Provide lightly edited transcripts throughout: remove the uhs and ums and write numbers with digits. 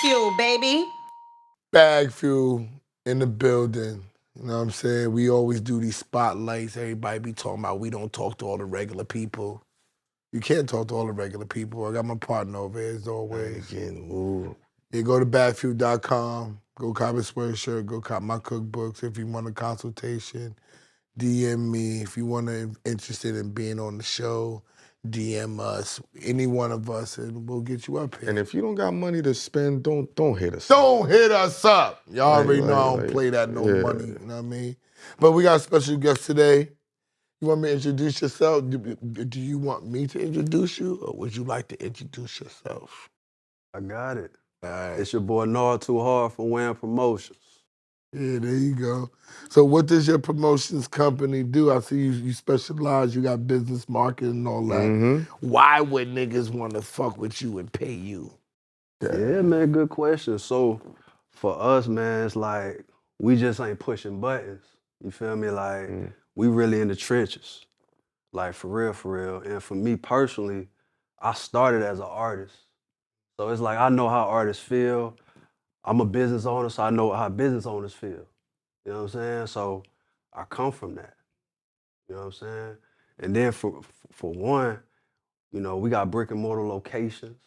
BagFuel, baby. BagFuel in the building. You know what I'm saying? We always do these spotlights. Everybody be talking about we don't talk to all the regular people. You can't talk to all the regular people. I got my partner over here as always. Hynaken, You go to BagFuel.com, go cop a sweatshirt, go cop my cookbooks. If you want a consultation, DM me. If you want to interested in being on the show, DM us, any one of us, and we'll get you up here. And if you don't got money to spend, don't hit us. Don't hit us up. Y'all already know I don't like, play that no yeah. money. You know what I mean? But we got a special guest today. You want me to introduce yourself? Do you want me to introduce you, or would you like to introduce yourself? I got it. All right. It's your boy Noah Too Hard from WAMM Promotions. Yeah, there you go. So what does your promotions company do? I see you specialize, you got business marketing and all that. Mm-hmm. Why would niggas want to fuck with you and pay you? Yeah, man, good question. So for us, man, it's like we just ain't pushing buttons. You feel me? Like we really in the trenches. Like for real, for real. And for me personally, I started as an artist. So it's like I know how artists feel. I'm a business owner, so I know how business owners feel. You know what I'm saying? So I come from that. You know what I'm saying? And then for one, you know, we got brick and mortar locations.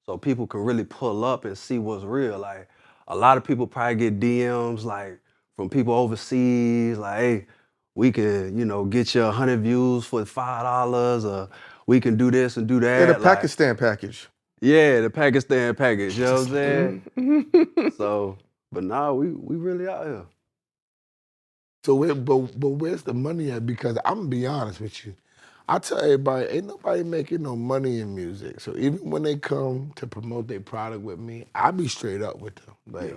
So people can really pull up and see what's real. Like a lot of people probably get DMs like from people overseas, like, hey, we can, you know, get you 100 views for $5, or we can do this and do that. Yeah, the like, Pakistan package. Yeah, the Pakistan package, you know what I'm saying? So, but nah, we really out here. So but where's the money at? Because I'm gonna be honest with you. I tell everybody, ain't nobody making no money in music. So even when they come to promote their product with me, I be straight up with them. Like,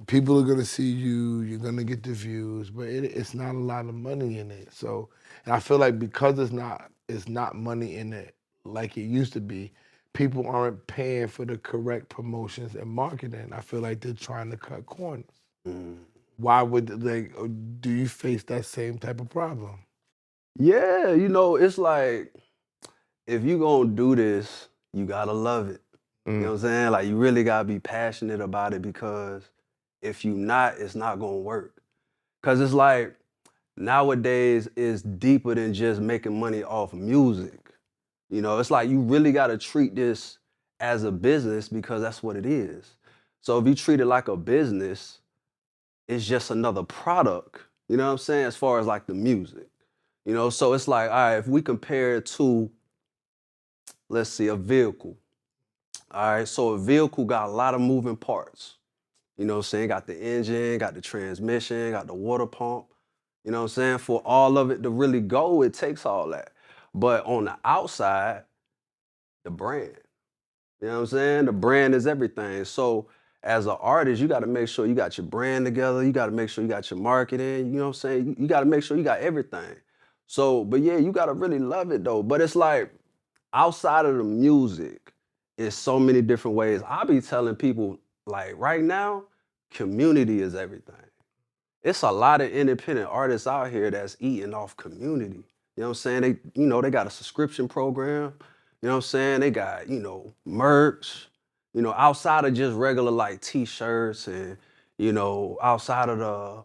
people are gonna see you, you're gonna get the views, but it's not a lot of money in it. So, and I feel like because it's not money in it like it used to be, people aren't paying for the correct promotions and marketing. I feel like they're trying to cut corners. Why would do you face that same type of problem? Yeah, you know, it's like, if you gonna do this, you gotta love it. You know what I'm saying? Like, you really gotta be passionate about it, because if you not, it's not gonna work. Cause it's like, nowadays, it's deeper than just making money off music. You know, it's like you really gotta treat this as a business, because that's what it is. So if you treat it like a business, it's just another product. You know what I'm saying? As far as like the music. You know, so it's like, all right, if we compare it to, let's see, a vehicle. All right, so a vehicle got a lot of moving parts. You know what I'm saying? Got the engine, got the transmission, got the water pump. You know what I'm saying? For all of it to really go, it takes all that. But on the outside, the brand. You know what I'm saying? The brand is everything. So as an artist, you got to make sure you got your brand together. You got to make sure you got your marketing. You know what I'm saying? You got to make sure you got everything. So, but yeah, you got to really love it though. But it's like, outside of the music, it's so many different ways. I be telling people, like, right now, community is everything. It's a lot of independent artists out here that's eating off community. You know what I'm saying? They got a subscription program. You know what I'm saying? They got, merch, outside of just regular like t-shirts and, outside of the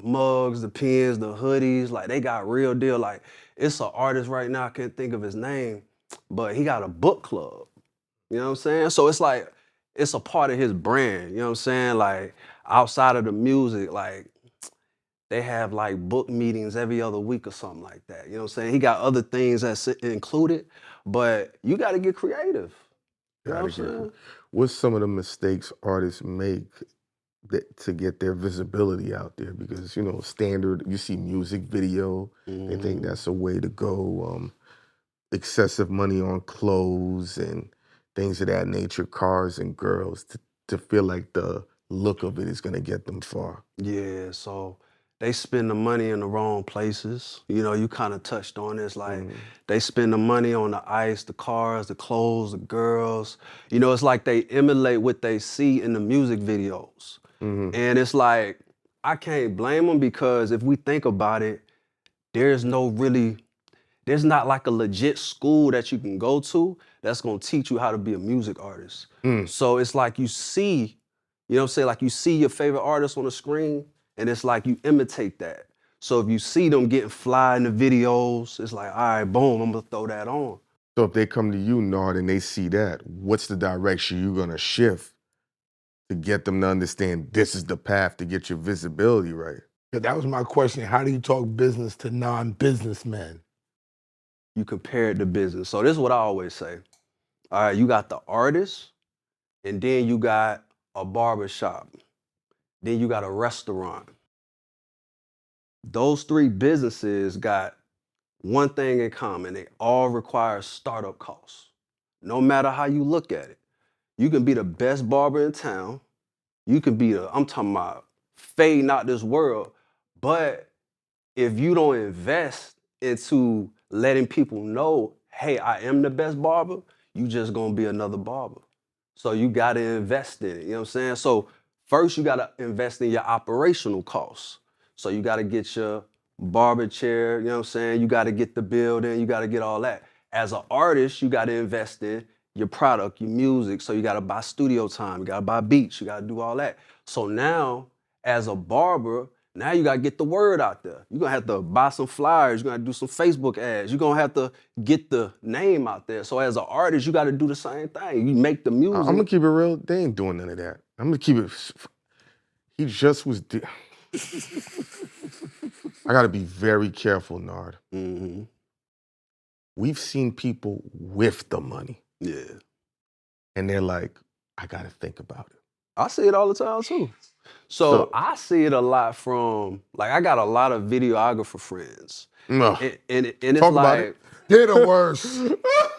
mugs, the pins, the hoodies, like they got real deal. Like, it's an artist right now, I can't think of his name, but he got a book club. You know what I'm saying? So it's like, it's a part of his brand. You know what I'm saying? Like, outside of the music, like, they have like book meetings every other week or something like that. You know what I'm saying? He got other things that's included, but you got to get creative. You know what I'm saying? What's some of the mistakes artists make to get their visibility out there? Because, standard, you see music video, they think that's a way to go. Excessive money on clothes and things of that nature, cars and girls, to feel like the look of it is going to get them far. Yeah, so they spend the money in the wrong places. You kind of touched on this, like they spend the money on the ice, the cars, the clothes, the girls. It's like they emulate what they see in the music videos. And it's like, I can't blame them, because if we think about it, there's no really, there's not like a legit school that you can go to that's gonna teach you how to be a music artist. So it's like you see, you know what I'm saying? Like you see your favorite artist on the screen, and it's like you imitate that. So if you see them getting fly in the videos, it's like, all right, boom, I'm gonna throw that on. So if they come to you, Nard, and they see that, what's the direction you're gonna shift to get them to understand this is the path to get your visibility right? That was my question. How do you talk business to non-businessmen? You compare it to business. So this is what I always say. All right, you got the artist, and then you got a barbershop, then you got a restaurant. Those three businesses got one thing in common. They all require startup costs. No matter how you look at it. You can be the best barber in town. You can be I'm talking about fading out this world. But if you don't invest into letting people know, hey, I am the best barber, you just gonna be another barber. So you gotta invest in it, you know what I'm saying? So first you gotta invest in your operational costs. So you gotta get your barber chair, you know what I'm saying? You gotta get the building, you gotta get all that. As an artist, you gotta invest in your product, your music. So you gotta buy studio time, you gotta buy beats, you gotta do all that. So now, as a barber, now you gotta get the word out there. You're gonna have to buy some flyers, you're gonna do some Facebook ads, you're gonna have to get the name out there. So as an artist, you gotta do the same thing. You make the music. I'm gonna keep it real. They ain't doing none of that. I'm gonna keep it. He just was. I gotta be very careful, Nard. Mm-hmm. We've seen people with the money. Yeah. And they're like, I gotta think about it. I see it all the time too. So I see it a lot from, like, I got a lot of videographer friends. No. And it's Talk like, about it. They're the worst.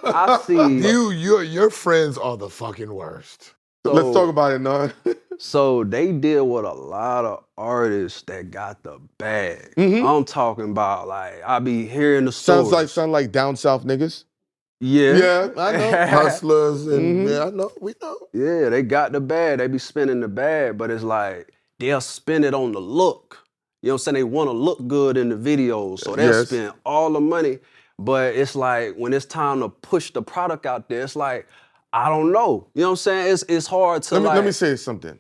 I see. Your friends are the fucking worst. So, let's talk about it, Nard. So they deal with a lot of artists that got the bag. Mm-hmm. I'm talking about, like, I be hearing the stories. Sound like down south niggas. Yeah. Yeah, I know. Hustlers and yeah, I know, we know. Yeah, they got the bag. They be spending the bag, but it's like they'll spend it on the look. You know what I'm saying? They want to look good in the videos, so they'll spend all the money. But it's like when it's time to push the product out there, it's like, I don't know. You know what I'm saying? It's hard to Let me say something.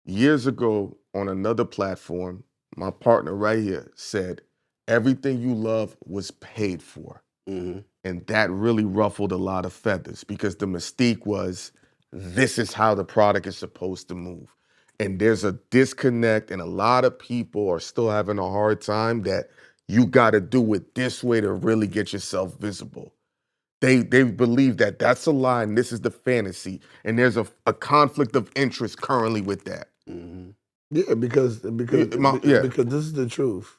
Years ago on another platform, my partner right here said, everything you love was paid for. Mm-hmm. And that really ruffled a lot of feathers because the mystique was, this is how the product is supposed to move. And there's a disconnect, and a lot of people are still having a hard time that you got to do it this way to really get yourself visible. They believe that that's a lie and this is the fantasy. And there's a conflict of interest currently with that. Mm-hmm. Yeah, because this is the truth.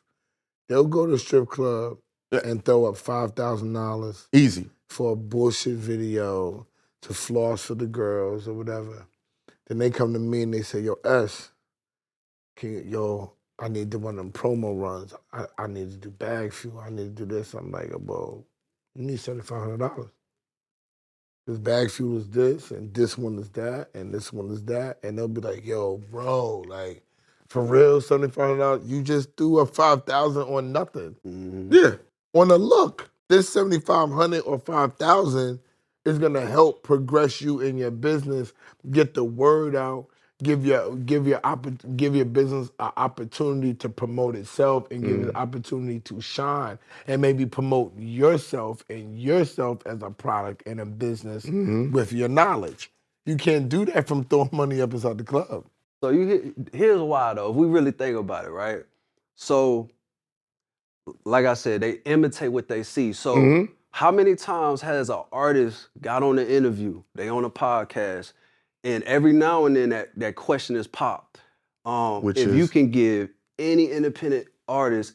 They'll go to a strip club and throw up $5,000 easy for a bullshit video to floss for the girls or whatever. Then they come to me and they say, yo, S, I need to run them promo runs. I need to do BagFuel. I need to do this. I'm like, well, you need $7,500. This BagFuel is this, and this one is that, and this one is that. And they'll be like, yo, bro, like, for real, $7,500, you just threw up $5,000 on nothing. Mm-hmm. Yeah, on a look. This $7,500 or $5,000 is gonna help progress you in your business, get the word out, give your business an opportunity to promote itself, and give it an opportunity to shine, and maybe promote yourself and yourself as a product and a business with your knowledge. You can't do that from throwing money up inside the club. So here's why though, if we really think about it, right? So, like I said, they imitate what they see. So how many times has an artist got on an interview, they on a podcast, and every now and then that question is popped. You can give any independent artist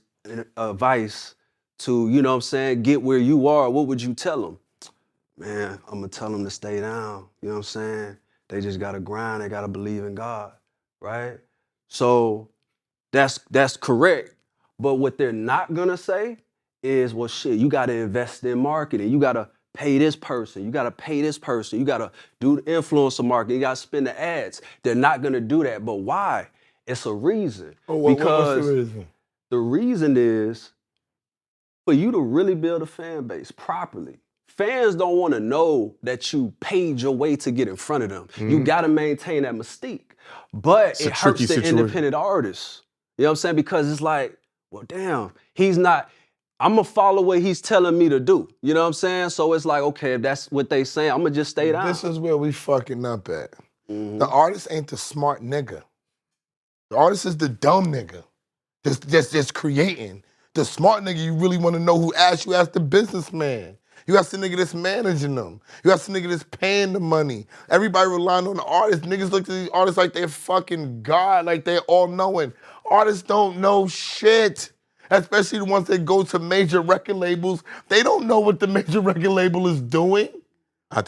advice to, you know what I'm saying, get where you are, what would you tell them? Man, I'm gonna tell them to stay down, you know what I'm saying? They just gotta grind, they gotta believe in God, right? So that's correct. But what they're not gonna say is, well, shit, you gotta invest in marketing. You gotta pay this person. You gotta pay this person. You gotta do the influencer marketing. You gotta spend the ads. They're not gonna do that. But why? It's a reason. What's the reason? The reason is, for you to really build a fan base properly, fans don't want to know that you paid your way to get in front of them. You got to maintain that mystique. But it hurts the independent artists. You know what I'm saying? Because it's like, well, damn, he's not, I'm going to follow what he's telling me to do. You know what I'm saying? So it's like, okay, if that's what they saying, I'm going to just stay down. This is where we fucking up at. The artist ain't the smart nigga. The artist is the dumb nigga. Just creating. The smart nigga, you really want to know who asked you, ask the businessman. You ask the nigga that's managing them. You ask the nigga that's paying the money. Everybody relying on the artist. Niggas look at these artists like they're fucking God, like they're all-knowing. Artists don't know shit. Especially the ones that go to major record labels. They don't know what the major record label is doing.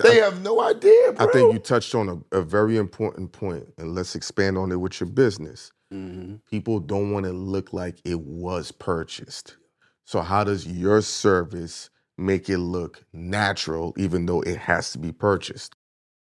They have no idea, bro. I think you touched on a very important point, and let's expand on it with your business. People don't want to look like it was purchased. So how does your service make it look natural, even though it has to be purchased?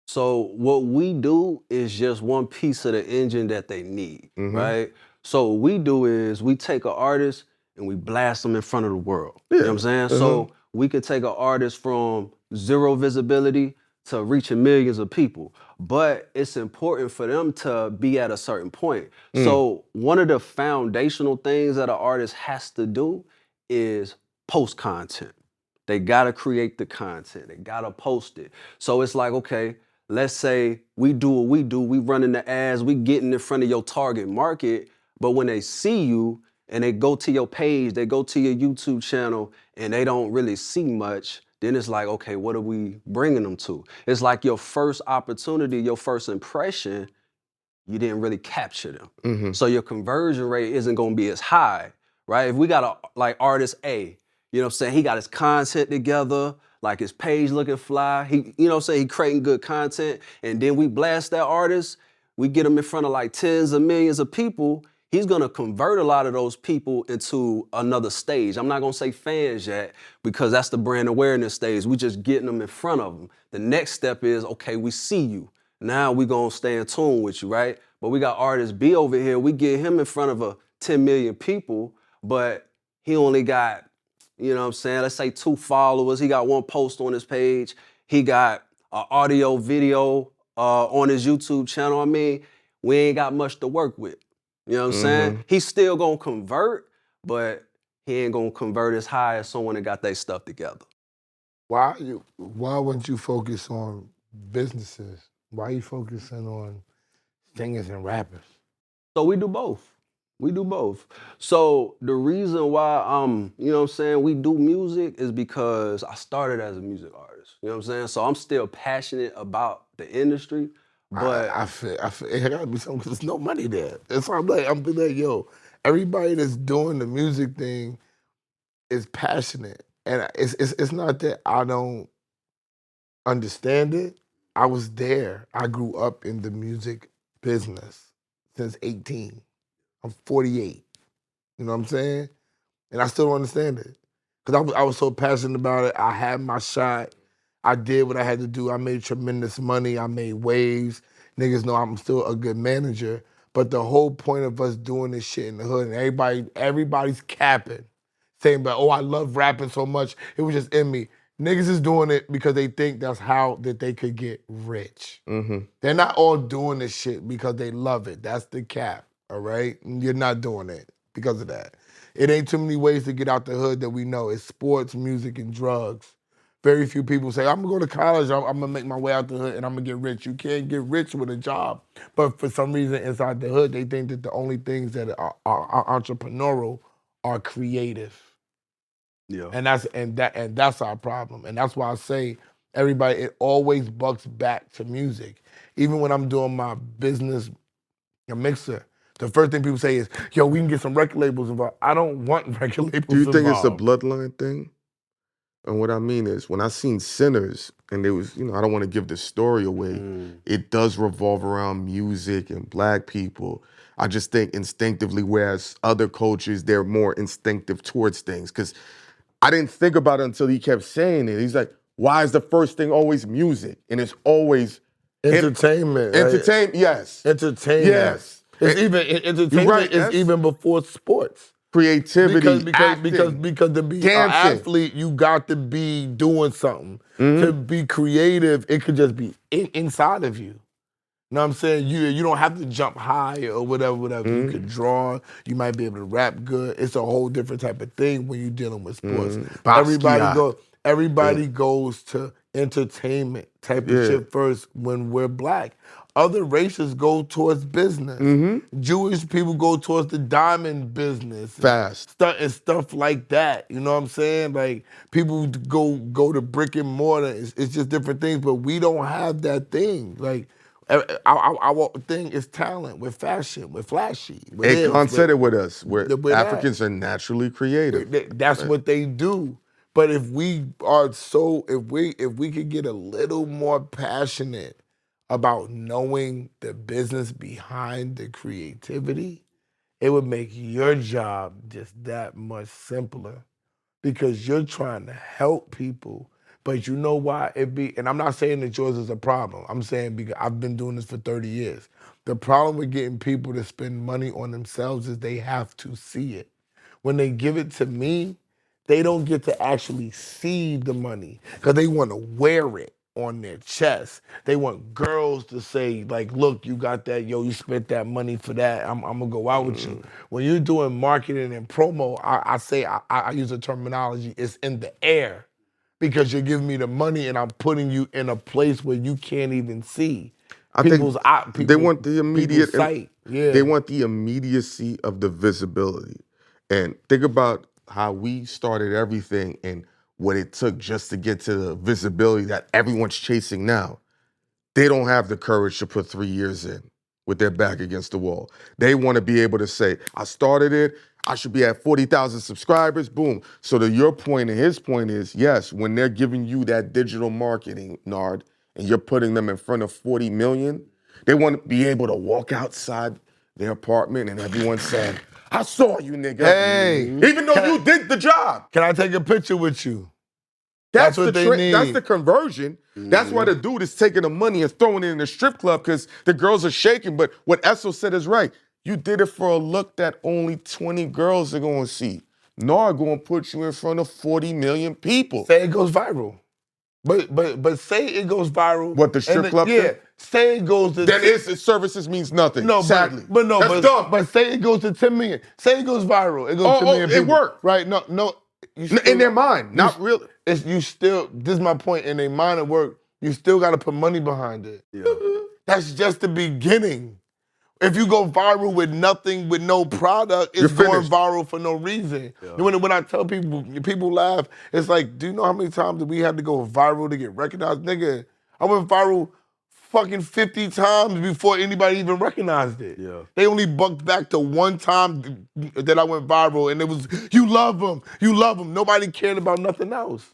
So what we do is just one piece of the engine that they need, right? So what we do is we take an artist and we blast them in front of the world. You know what I'm saying? So we could take an artist from zero visibility to reaching millions of people. But it's important for them to be at a certain point. So one of the foundational things that an artist has to do is post content. They gotta create the content. They gotta post it. So it's like, okay, let's say we do what we do. We running the ads. We getting in front of your target market. But when they see you and they go to your page, they go to your YouTube channel, and they don't really see much, then it's like, okay, what are we bringing them to? It's like your first opportunity, your first impression, you didn't really capture them. So your conversion rate isn't gonna be as high, right? If we got artist A, you know what I'm saying? He got his content together, like his page looking fly. He, you know what I'm saying? He creating good content. And then we blast that artist. We get him in front of like tens of millions of people. He's gonna convert a lot of those people into another stage. I'm not gonna say fans yet, because that's the brand awareness stage. We just getting them in front of them. The next step is, okay, we see you. Now we gonna stay in tune with you, right? But we got artist B over here. We get him in front of 10 million people, but he only got, you know what I'm saying, let's say 2 followers. He got 1 post on his page. He got an audio video on his YouTube channel. I mean, we ain't got much to work with. You know what I'm saying? He's still gonna convert, but he ain't gonna convert as high as someone that got their stuff together. Why wouldn't you focus on businesses? Why are you focusing on singers and rappers? So we do both. We do both. So the reason why you know what I'm saying, we do music is because I started as a music artist. You know what I'm saying? So I'm still passionate about the industry, but I feel it gotta be something, because there's no money there. That's why I'm like, yo, everybody that's doing the music thing is passionate. And it's not that I don't understand it. I was there. I grew up in the music business since 18. I'm 48. You know what I'm saying? And I still don't understand it. Because I was so passionate about it. I had my shot. I did what I had to do. I made tremendous money. I made waves. Niggas know I'm still a good manager. But the whole point of us doing this shit in the hood, and everybody's capping, saying, oh, I love rapping so much, it was just in me. Niggas is doing it because they think that's how that they could get rich. They're not all doing this shit because they love it. That's the cap, all right? You're not doing it because of that. It ain't too many ways to get out the hood that we know. It's sports, music, and drugs. Very few people say, I'm gonna go to college, I'm gonna make my way out the hood and I'm gonna get rich. You can't get rich with a job. But for some reason inside the hood, they think that the only things that are entrepreneurial are creative. yeah. And that's our problem. And that's why I say it always bucks back to music. Even when I'm doing my business, a mixer, the first thing people say is, yo, we can get some record labels involved. I don't want record labels involved. Do you think it's a bloodline thing? And what I mean is, when I seen Sinners, and there was, I don't want to give the story away, it does revolve around music and black people. I just think instinctively, whereas other cultures, they're more instinctive towards things. Because I didn't think about it until he kept saying it. He's like, why is the first thing always music? And it's always entertainment. Entertainment, yes. Entertainment. Yes. It's even entertainment is even before sports. creativity, acting, because to be an dancing. athlete, you got to be doing something. To be creative, it could just be inside of you. You know what I'm saying? You don't have to jump high or whatever. You could draw. You might be able to rap good. It's a whole different type of thing when you're dealing with sports. Basquiat. Everybody goes to entertainment type of shit first when we're black. Other races go towards business. Jewish people go towards the diamond business. Fast. And stuff like that. You know what I'm saying? Like people go to brick and mortar. It's just different things, but we don't have that thing. Like our thing is talent. We're fashion. We're flashy. Akon said it with us. Where we're Africans are naturally creative. That's what they do. But if we are so, if we could get a little more passionate about knowing the business behind the creativity, it would make your job just that much simpler because you're trying to help people. But you know why it be, and I'm not saying that yours is a problem. I'm saying because I've been doing this for 30 years. The problem with getting people to spend money on themselves is they have to see it. When they give it to me, they don't get to actually see the money because they want to wear it on their chest. They want girls to say, like, look, you got that, yo, you spent that money for that, I'm gonna go out with you. When you're doing marketing and promo, I use a terminology, it's in the air because you're giving me the money and I'm putting you in a place where you can't even see. I think they want the immediate sight. Yeah. They want the immediacy of the visibility. And think about how we started everything and what it took just to get to the visibility that everyone's chasing now. They don't have the courage to put 3 years in with their back against the wall. They want to be able to say, I started it, I should be at 40,000 subscribers, boom. So to your point and his point is, yes, when they're giving you that digital marketing, Nard, and you're putting them in front of 40 million, they want to be able to walk outside their apartment and everyone saying, I saw you, nigga. Hey. Even though you did the job. Can I take a picture with you? That's what they need. That's the conversion. That's why the dude is taking the money and throwing it in the strip club because the girls are shaking. But what Esso said is right. You did it for a look that only 20 girls are going to see. Nard going to put you in front of 40 million people. Say it goes viral. But say it goes viral. What, the strip club thing? Yeah. Say it goes to... Then its services means nothing, sadly. That's dumb. But say it goes to 10 million. Say it goes viral. It goes to 10 million people. It worked. Right, no. In their mind, not really. This is my point, in their mind it work, you still got to put money behind it. Yeah. That's just the beginning. If you go viral with nothing, with no product, it's going viral for no reason. Yeah. When I tell people laugh, it's like, do you know how many times that we had to go viral to get recognized? Nigga, I went viral fucking 50 times before anybody even recognized it. Yeah. They only bucked back to one time that I went viral, and it was, you love them. Nobody cared about nothing else.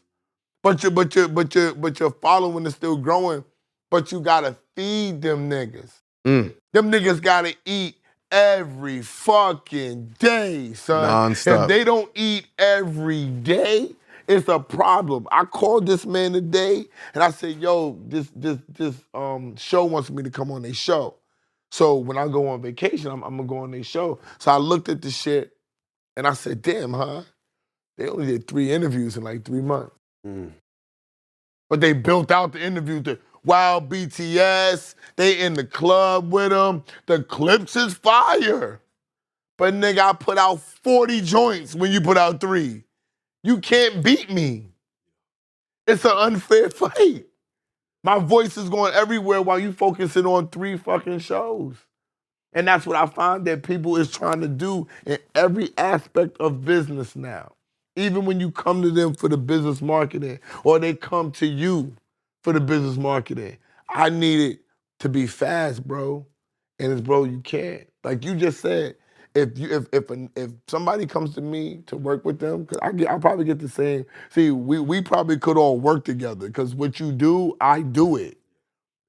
But your following is still growing, but you gotta feed them niggas. Them niggas gotta eat every fucking day, son. Nonstop. If they don't eat every day, it's a problem. I called this man today and I said, yo, this show wants me to come on their show. So when I go on vacation, I'm gonna go on their show. So I looked at the shit and I said, damn, huh? They only did 3 interviews in like 3 months. But they built out the interview to wow, BTS, they in the club with them. The clips is fire. But nigga, I put out 40 joints when you put out 3. You can't beat me. It's an unfair fight. My voice is going everywhere while you focusing on 3 fucking shows. And that's what I find that people is trying to do in every aspect of business now. Even when you come to them for the business marketing or they come to you for the business marketing, I need it to be fast, bro. And it's, bro, you can't. Like you just said, if somebody comes to me to work with them, because I probably get the same. See, we probably could all work together because what you do, I do it.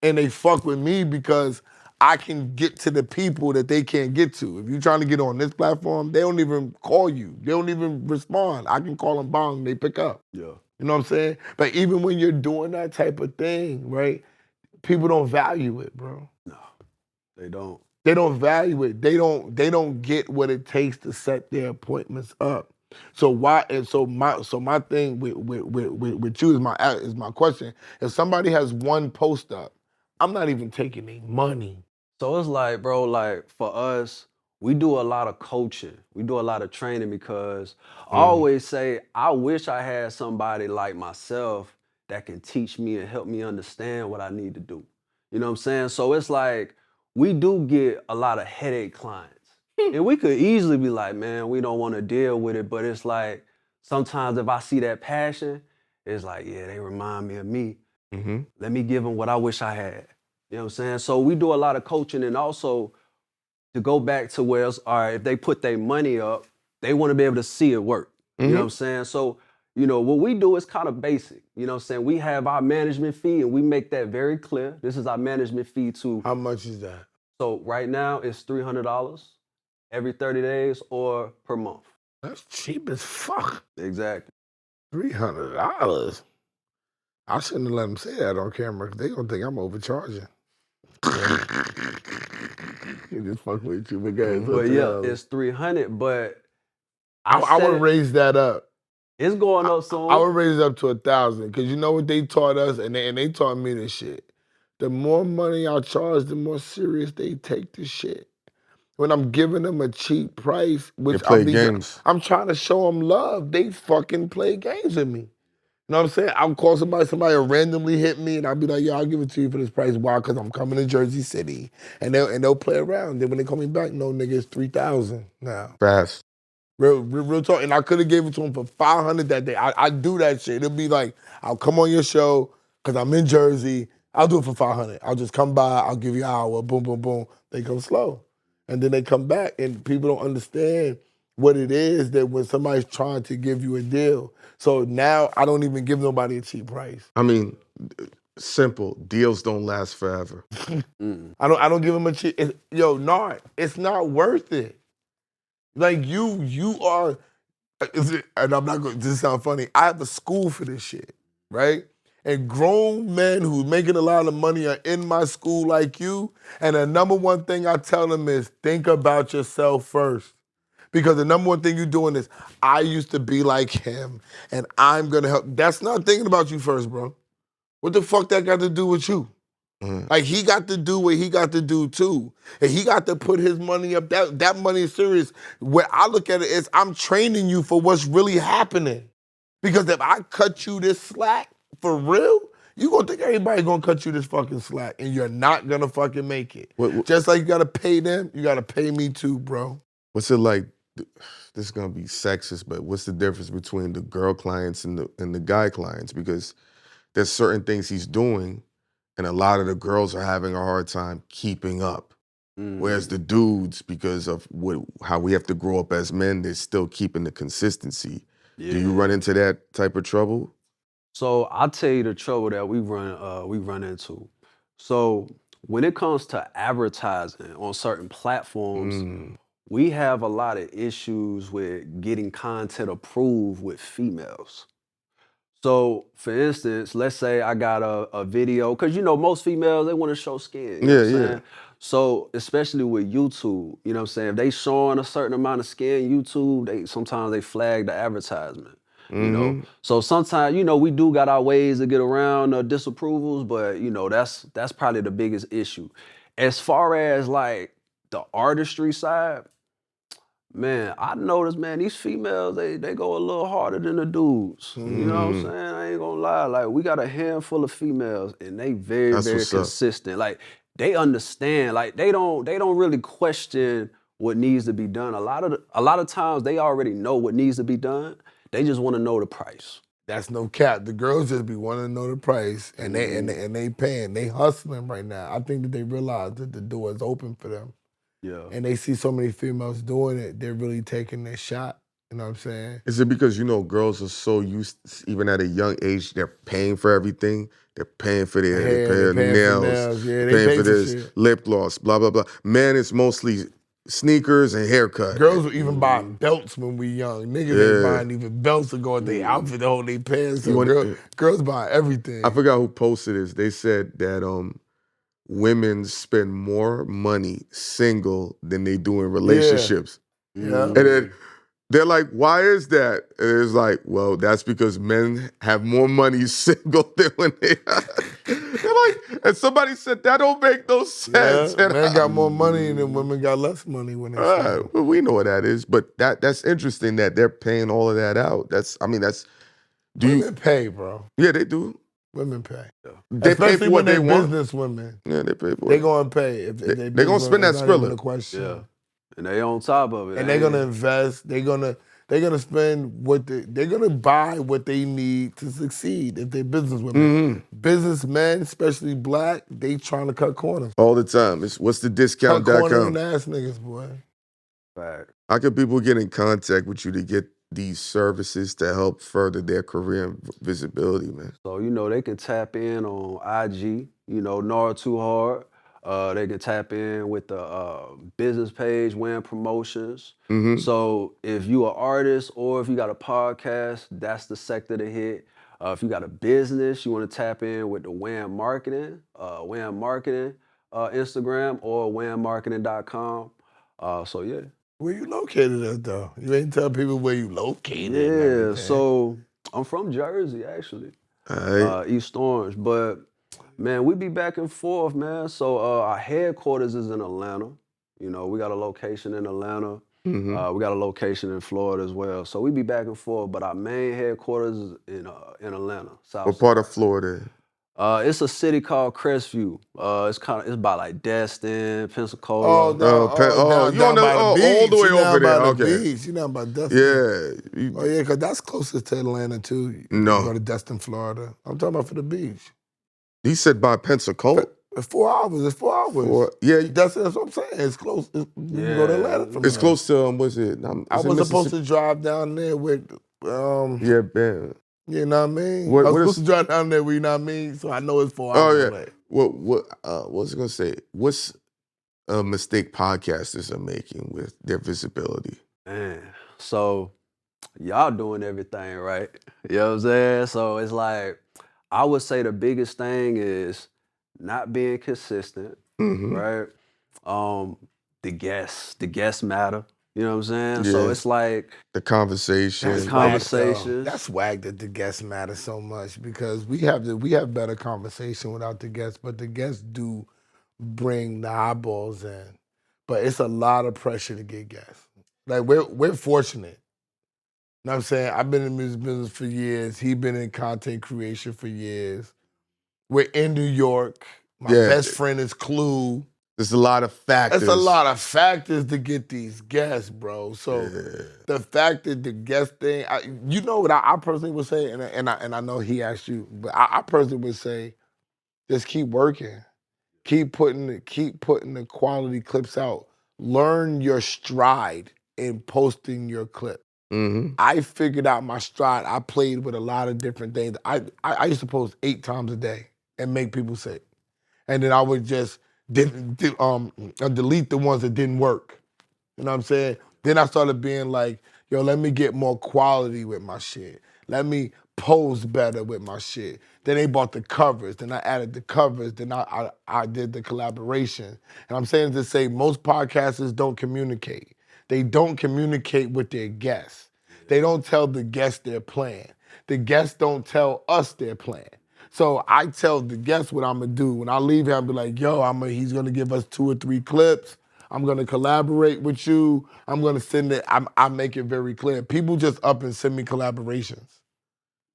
And they fuck with me because I can get to the people that they can't get to. If you're trying to get on this platform, they don't even call you. They don't even respond. I can call them bong, they pick up. Yeah. You know what I'm saying? But even when you're doing that type of thing, right, people don't value it, bro. No, they don't. They don't value it. They don't get what it takes to set their appointments up. So why? And so my thing with you is my question. If somebody has one post up, I'm not even taking any money. So it's like, bro, like for us, we do a lot of coaching. We do a lot of training because I always say, I wish I had somebody like myself that can teach me and help me understand what I need to do. You know what I'm saying? So it's like, we do get a lot of headache clients. And we could easily be like, man, we don't want to deal with it. But it's like, sometimes if I see that passion, it's like, yeah, they remind me of me. Let me give them what I wish I had. You know what I'm saying? So we do a lot of coaching, and also to go back to where it's, all right, if they put their money up, they want to be able to see it work. You know what I'm saying? So, you know, what we do is kind of basic. You know what I'm saying? We have our management fee, and we make that very clear. This is our management fee to. How much is that? So right now it's $300 every 30 days or per month. That's cheap as fuck. Exactly. $300. I shouldn't have let them say that on camera because they gonna think I'm overcharging. You just fuck with you, but guys. But yeah, it's 300. But I would raise that up. It's going up soon. I would raise it up to 1,000 because you know what they taught us, and they taught me this shit. The more money I charge, the more serious they take this shit. When I'm giving them a cheap price, which I'm trying to show them love, they fucking play games with me. You know what I'm saying? I'll call somebody will randomly hit me, and I'll be like, yo, I'll give it to you for this price. Why? Because I'm coming to Jersey City. And they'll play around. Then when they call me back, no, nigga, it's 3,000 now. Fast. Real talk. And I could have gave it to him for 500 that day. I do that shit. It'll be like, I'll come on your show because I'm in Jersey. I'll do it for 500. I'll just come by. I'll give you an hour. Boom, boom, boom. They come slow. And then they come back, and people don't understand what it is that when somebody's trying to give you a deal. So now I don't even give nobody a cheap price. I mean, simple. Deals don't last forever. I don't give them a cheap. Nard, it's not worth it. Like you are, and I'm not going to sound funny. I have a school for this shit, right? And grown men who making a lot of money are in my school like you. And the number one thing I tell them is think about yourself first. Because the number one thing you're doing is, I used to be like him, and I'm gonna help. That's not thinking about you first, bro. What the fuck that got to do with you? Like, he got to do what he got to do too. And he got to put his money up. That money is serious. Where I look at it is, I'm training you for what's really happening. Because if I cut you this slack, for real, you gonna think everybody gonna cut you this fucking slack, and you're not gonna fucking make it. Just like you gotta pay them, you gotta pay me too, bro. What's it like? This is gonna be sexist, but what's the difference between the girl clients and the guy clients? Because there's certain things he's doing, and a lot of the girls are having a hard time keeping up. Whereas the dudes, because of how we have to grow up as men, they're still keeping the consistency. Yeah. Do you run into that type of trouble? So I'll tell you the trouble that we run into. So when it comes to advertising on certain platforms, we have a lot of issues with getting content approved with females. So, for instance, let's say I got a video, because, you know, most females, they want to show skin. You know what I'm saying? So, especially with YouTube, you know what I'm saying? If they showing a certain amount of skin, YouTube, sometimes they flag the advertisement. You know, so sometimes, you know, we do got our ways to get around disapprovals, but, you know, that's probably the biggest issue. As far as like the artistry side, man, I noticed, man, these females, they go a little harder than the dudes. You know what I'm saying? I ain't gonna lie. Like, we got a handful of females, and they very consistent. Like, they understand. Like, they don't really question what needs to be done. A lot of times, they already know what needs to be done. They just want to know the price. That's no cap. The girls just be wanting to know the price, and they paying. They hustling right now. I think that they realize that the door is open for them. Yeah. And they see so many females doing it, they're really taking their shot. You know what I'm saying? Is it because, you know, girls are so used, even at a young age, they're paying for everything? They're paying for their hair, they're paying for nails, yeah, they paying for this, lip gloss, blah, blah, blah. Man, it's mostly sneakers and haircut. Girls were even buying belts when we young. Niggas ain't buying even belts to go with their outfit to hold their pants. So girls buy everything. I forgot who posted this. They said that women spend more money single than they do in relationships. Yeah. And then they're like, why is that? And it's like, well, that's because men have more money single than when they they're like, and somebody said that don't make no sense. Yeah, And men got more money and women got less money when they single. well, we know what that is, but that's interesting that they're paying all of that out. Women pay, bro. Yeah, they do. Women pay. They pay Especially for what when they they want. business women. Yeah, they pay for They it. gonna pay. If They they gonna spend that it's not even Skrilla. a question. Yeah. And they on top of it. And they're gonna invest. They're gonna spend they're gonna buy what they need to succeed if they're business women. Businessmen, especially black, they trying to cut corners. All the time. It's what's the Cut discount.com. cornering ass niggas, boy. Right. How can people get in contact with you to get these services to help further their career and visibility, man? So, they can tap in on IG, Nor Too Hard. They can tap in with the business page, WAMM Promotions. So if you an artist or if you got a podcast, that's the sector to hit. If you got a business, you want to tap in with the WAMM Marketing, Instagram or whammarketing.com. So yeah. Where you located at though? You ain't tell people where you located. and Yeah, everything. so I'm from Jersey actually, All right. East Orange, but man, we be back and forth, man. So our headquarters is in Atlanta. We got a location in Atlanta. We got a location in Florida as well. So we be back and forth, but our main headquarters is in Atlanta, South. What part of Florida? It's a city called Crestview. It's by like Destin, Pensacola. Oh, down, you on the by the beach. all the way You down over there? by the Okay. beach. You down by Destin. Yeah. Oh yeah, because that's closest to Atlanta too. You No. go to Destin, Florida. I'm talking about for the beach. He said by Pensacola. It's 4 hours. It's 4 hours. Yeah. That's what I'm saying. It's close. You can go to Atlanta from It's there. close to what's it? I was supposed to drive down there with Yeah, man. you know what I mean? What I was is- supposed to drive down there, you know what I mean? So I know it's 4 hours away. What was I gonna say? What's a mistake podcasters are making with their visibility? Man, so y'all doing everything right. You know what I'm saying? So it's like, I would say the biggest thing is not being consistent, right? The guests matter. You know what I'm saying? So Yeah. it's like The conversation. That's conversations. whack, though. That's whack that the guests matter so much because we have better conversation without the guests, but the guests do bring the eyeballs in. But it's a lot of pressure to get guests. Like we're fortunate. You know what I'm saying? I've been in the music business for years. He's been in content creation for years. We're in New York. My best friend is Clue. There's a lot of factors. That's a lot of factors to get these guests, bro. So the fact that the guest thing, you know what I personally would say, and I know he asked you, but I personally would say, just keep working, keep putting the quality clips out. Learn your stride in posting your clip. I figured out my stride. I played with a lot of different things. I used to post 8 times a day and make people sick, and then I would just delete the ones that didn't work. You know what I'm saying? Then I started being like, yo, let me get more quality with my shit. Let me pose better with my shit. Then they bought the covers. Then I added the covers. Then I did the collaboration. And I'm saying to say most podcasters don't communicate. They don't communicate with their guests. They don't tell the guests their plan. The guests don't tell us their plan. So I tell the guests what I'm gonna do. When I leave here, I'll be like, yo, he's gonna give us 2 or 3 clips. I'm gonna collaborate with you. I'm gonna send it, I make it very clear. People just up and send me collaborations.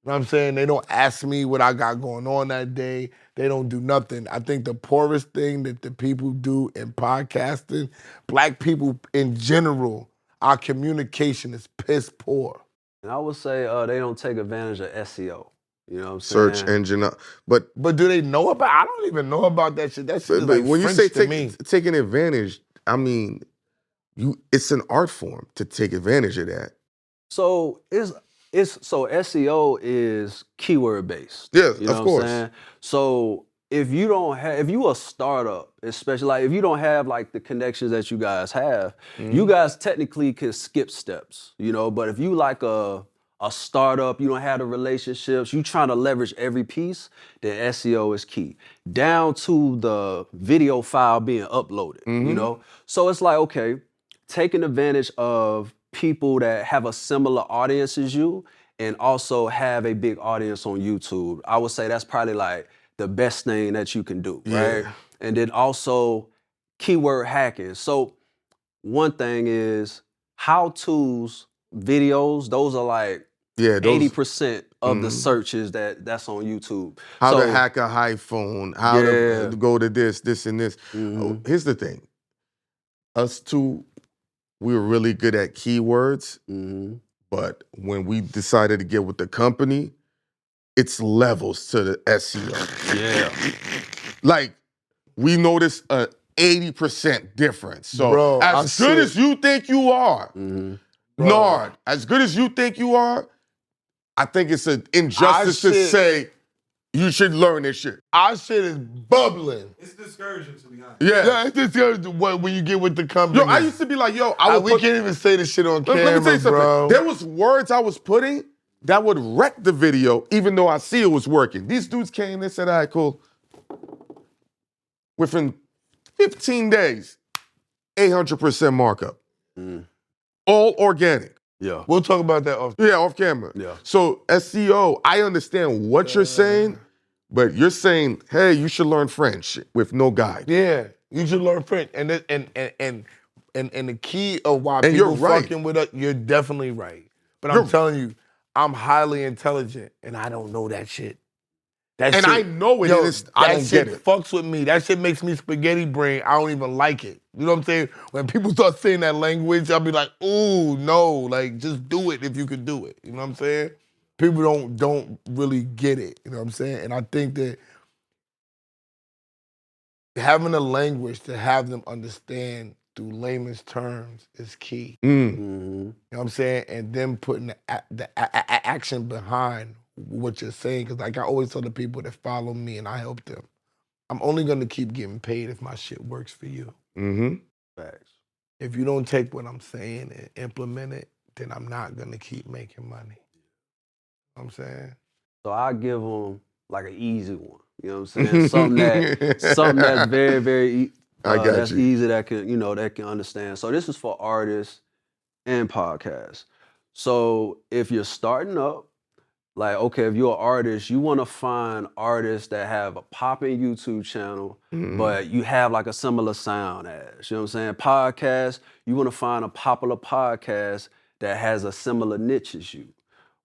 You know what I'm saying? They don't ask me what I got going on that day. They don't do nothing. I think the poorest thing that the people do in podcasting, black people in general, our communication is piss poor. And I would say they don't take advantage of SEO. You know what I'm saying? Search engine. But do they know about? I don't even know about that shit. That shit is like when you French say to me. taking advantage, I mean, it's an art form to take advantage of that. So so SEO is keyword based. Yeah, you know of what course. I'm saying? So if you a startup, especially like if you don't have like the connections that you guys have, you guys technically can skip steps, but if you like a a startup, you don't have the relationships, you trying to leverage every piece, then SEO is key. Down to the video file being uploaded, you know? So it's like, okay, taking advantage of people that have a similar audience as you and also have a big audience on YouTube. I would say that's probably like the best thing that you can do, right? Yeah. And then also keyword hacking. So one thing is how-tos videos, those are like Yeah, those 80% of the searches that's on YouTube. how to So hack a iPhone, how yeah. to go to this and this. Oh, here's the thing. Us two, we were really good at keywords, but when we decided to get with the company, it's levels to the SEO. Yeah. Like, we noticed a 80% difference. So Bro, as good as you think you are, Nard, as good as you think you are, I think it's an injustice to say you should learn this shit. Our shit is bubbling. It's discouraging, to be honest. Yeah, it's discouraging when you get with the company. Yo, I used to be like, yo, we can't even say this shit on camera, let me tell you something. bro. There was words I was putting that would wreck the video, even though I see it was working. These dudes came and said, all right, cool. Within 15 days, 800% markup. All organic. Yeah. We'll talk about that off. Yeah, off camera. Yeah. So SEO, I understand what you're saying, but you're saying, hey, you should learn French with no guide. Yeah, you should learn French, and the key of why And you're people right. fucking with us, you're definitely right. But I'm telling you, I'm highly intelligent, and I don't know that shit. That And shit, I know it is. I don't get it. fucks with me. That shit makes me spaghetti brain. I don't even like it. You know what I'm saying? When people start saying that language, I'll be like, ooh, no, like just do it if you can do it. You know what I'm saying? People don't really get it. You know what I'm saying? And I think that having a language to have them understand through layman's terms is key. You know what I'm saying? And then putting the action behind what you're saying. Because like I always tell the people that follow me and I help them, I'm only going to keep getting paid if my shit works for you. Facts. If you don't take what I'm saying and implement it, then I'm not going to keep making money. You know what I'm saying? So I give them like an easy one. You know what I'm saying? something that's very, very I got that's you. easy that can understand. So this is for artists and podcasts. So if you're starting up, like, okay, if you're an artist, you want to find artists that have a popping YouTube channel, but you have like a similar sound as, you know what I'm saying? Podcast, you want to find a popular podcast that has a similar niche as you.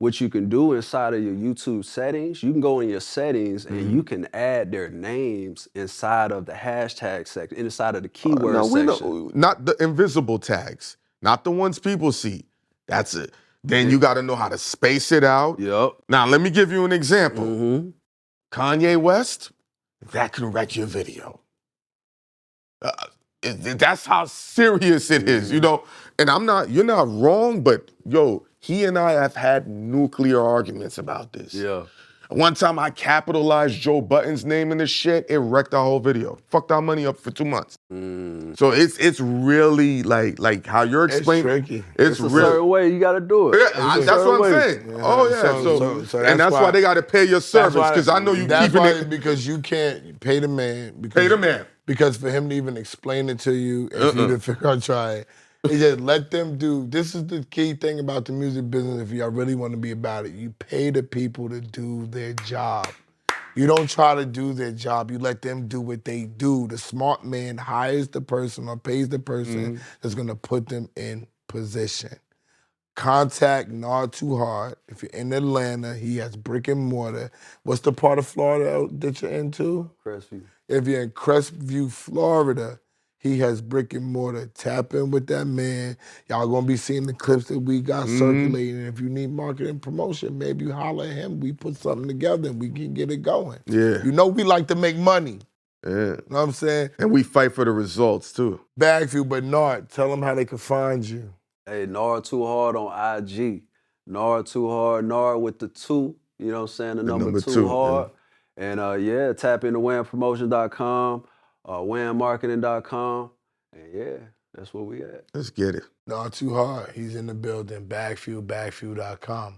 What you can do inside of your YouTube settings, you can go in your settings and you can add their names inside of the hashtag section, inside of the keyword section. Not the invisible tags, not the ones people see. That's it. Then you got to know how to space it out. Yep. Now, let me give you an example. Kanye West, that can wreck your video. That's how serious it is, you know? And you're not wrong, but yo, he and I have had nuclear arguments about this. Yeah. One time I capitalized Joe Budden's name in this shit, it wrecked our whole video. Fucked our money up for 2 months. So it's really like how you're explaining. It's tricky. It's A certain way you got to do it. Yeah, that's what I'm saying. Oh yeah, so and that's why they got to pay your service because I know you keeping it. Because you can't pay the man. Pay the man. Because for him to even explain it to you, if you to figure out try it, it's just let them do. This is the key thing about the music business. If y'all really want to be about it, you pay the people to do their job. You don't try to do their job. You let them do what they do. The smart man hires the person or pays the person that's going to put them in position. Contact Not Too Hard. If you're in Atlanta, he has brick and mortar. What's the part of Florida that you're into? Crestview. If you're in Crestview, Florida, he has brick and mortar. Tap in with that man. Y'all gonna be seeing the clips that we got circulating. If you need marketing promotion, maybe you holler at him. We put something together and we can get it going. Yeah. You know we like to make money. Yeah. You know what I'm saying? And we fight for the results too. BagFuel, but Nard, tell them how they can find you. Hey, Nard Too Hard on IG. Nard Too Hard, Nard with the 2. You know what I'm saying? The number 2 hard. And tap into WAMMPromotions.com, WAMMmarketing.com. And yeah, that's where we at. Let's get it. Not Too Hard. He's in the building. BagFuel, BagFuel.com.